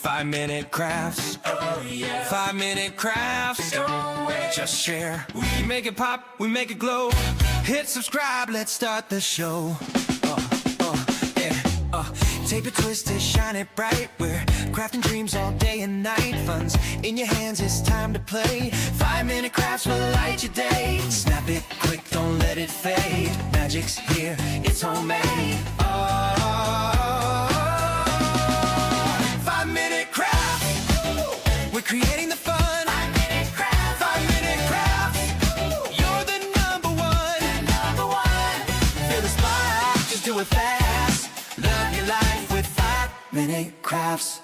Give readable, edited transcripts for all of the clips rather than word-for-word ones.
5-minute crafts. Oh yeah. 5-minute crafts. Don't wait. Just share. We make it pop, we make it glow. Hit subscribe, let's start the show. Tape it, twist it, shine it bright. We're crafting dreams all day and night. Fun's in your hands, it's time to play. 5-minute crafts will light your day. Snap it quick, don't let it fade. Magic's here, it's homemade. 5-minute crafts. We're creating the fun. 5-minute crafts. 5-minute crafts. You're the number one. Feel the spark, just do it fast. Love your life with 5-minute crafts.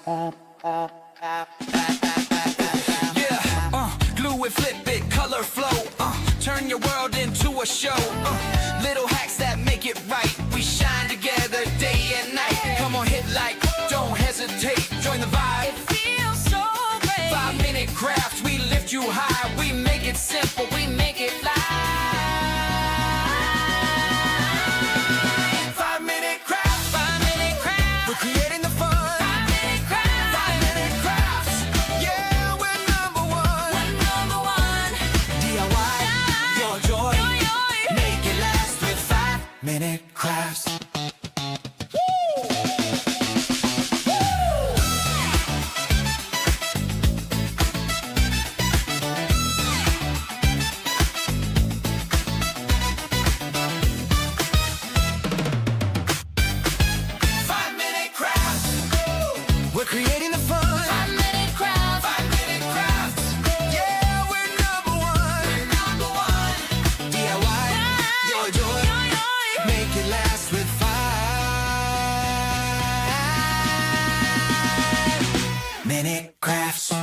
Yeah, glue it, flip it, color flow. Turn your world into a show. Little hacks that make it right. We shine together day and night. Come on, hit like, don't hesitate. Join the vibe. It feels so great. 5-minute crafts, we lift you high. We make it simple, we make it live. 5-minute crafts. 5-minute crafts. We're creating the fun. 5-minute crafts. 5-minute crafts. Yeah, we're number one. DIY, your joy. Make it last with 5-minute crafts. We're creating the fun. 5-minute crafts. 5-minute crafts. Yeah, we're number one. DIY, your joy. Make it last with 5-minute crafts.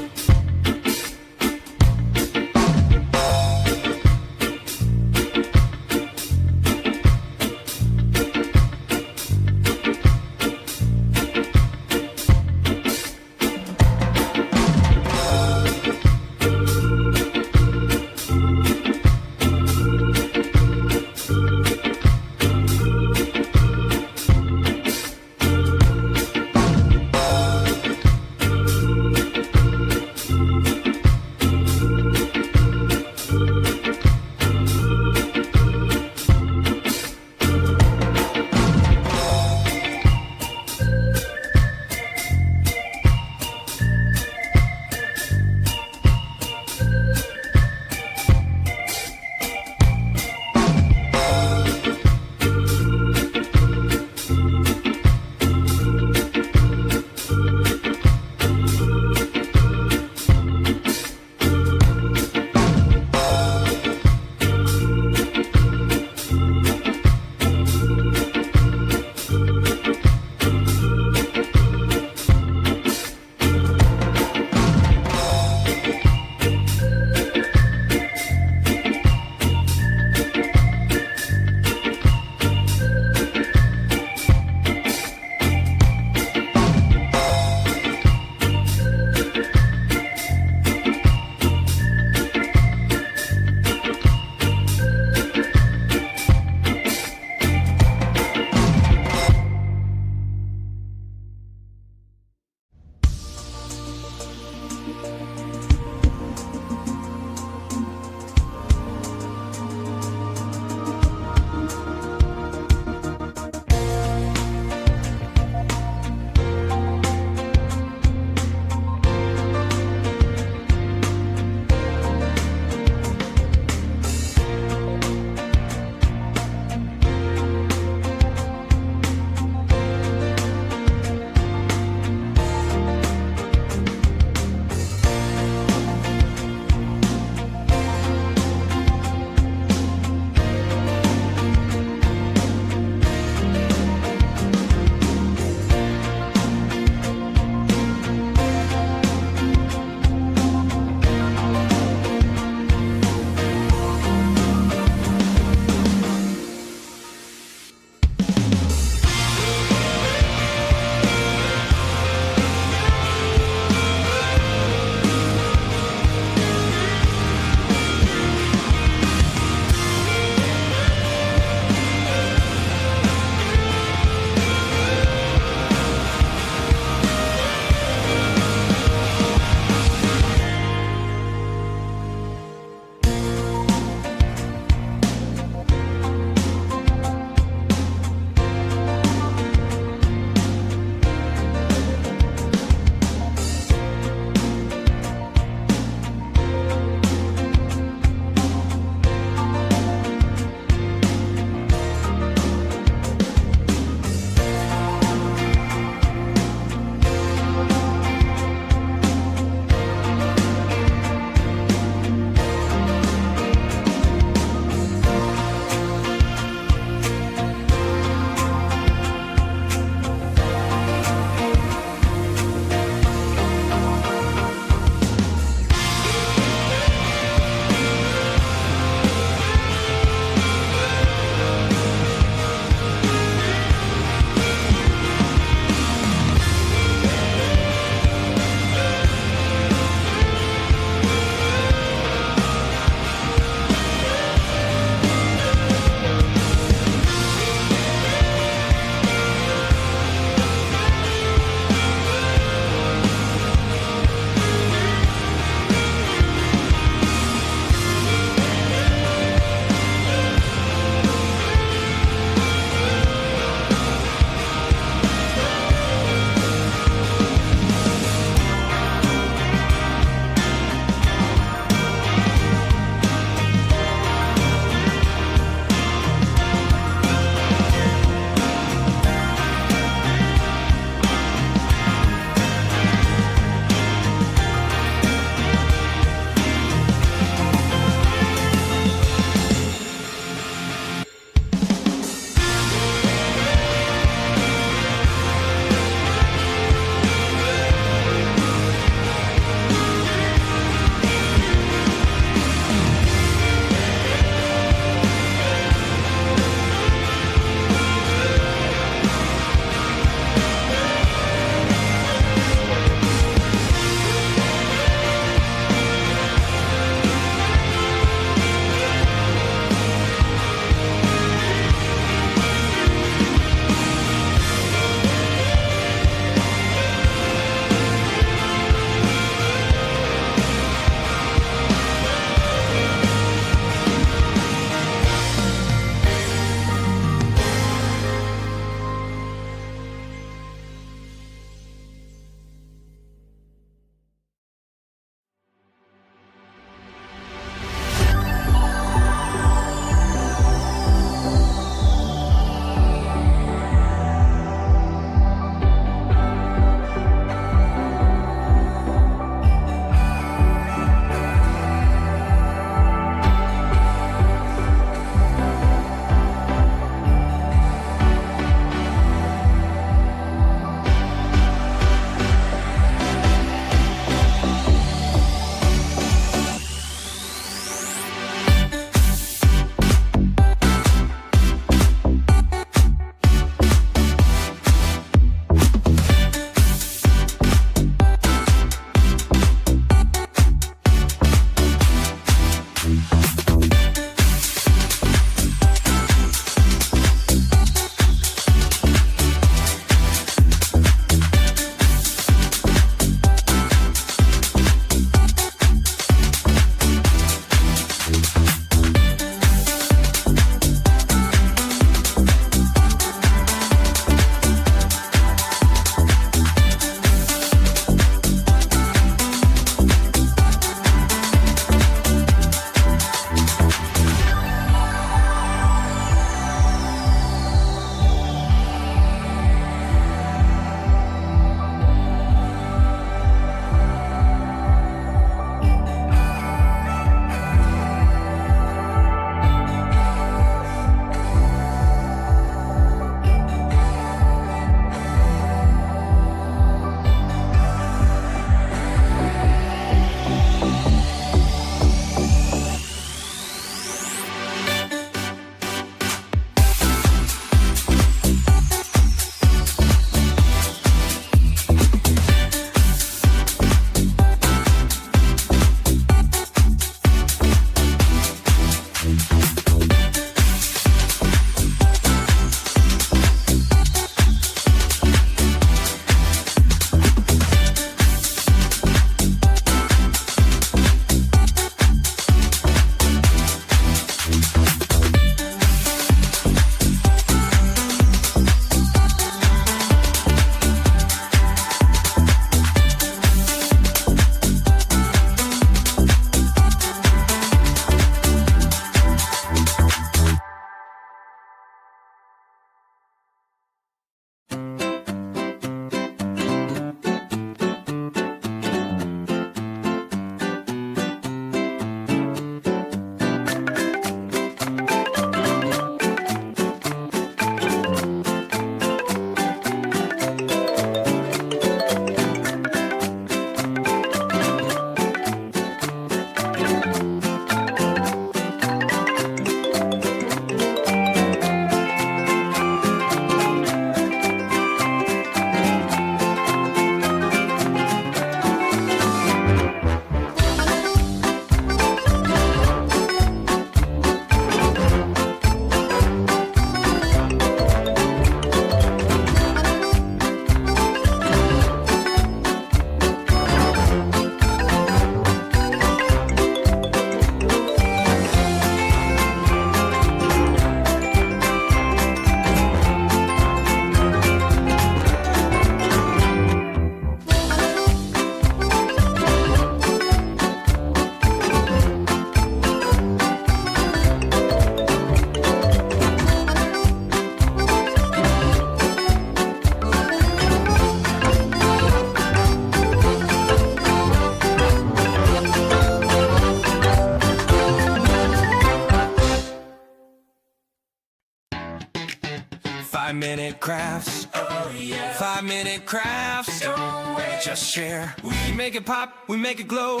5-minute crafts. Oh yeah. 5-minute crafts. Don't wait. Just share. We make it pop, we make it glow.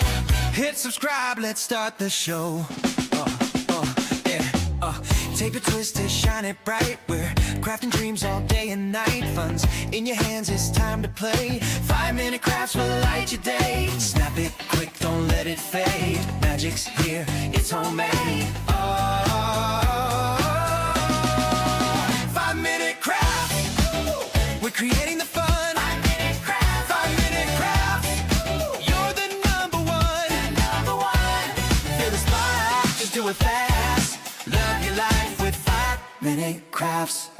Hit subscribe, let's start the show. Yeah. Tape it, twist it, shine it bright. We're crafting dreams all day and night. Fun's in your hands, it's time to play. 5-minute crafts will light your day. Snap it quick, don't let it fade. Magic's here, it's homemade. 5-minute crafts. We're creating the fun. 5-minute crafts. 5-minute crafts. You're the number one. Feel the spark, just do it fast. Love your life with 5-minute crafts.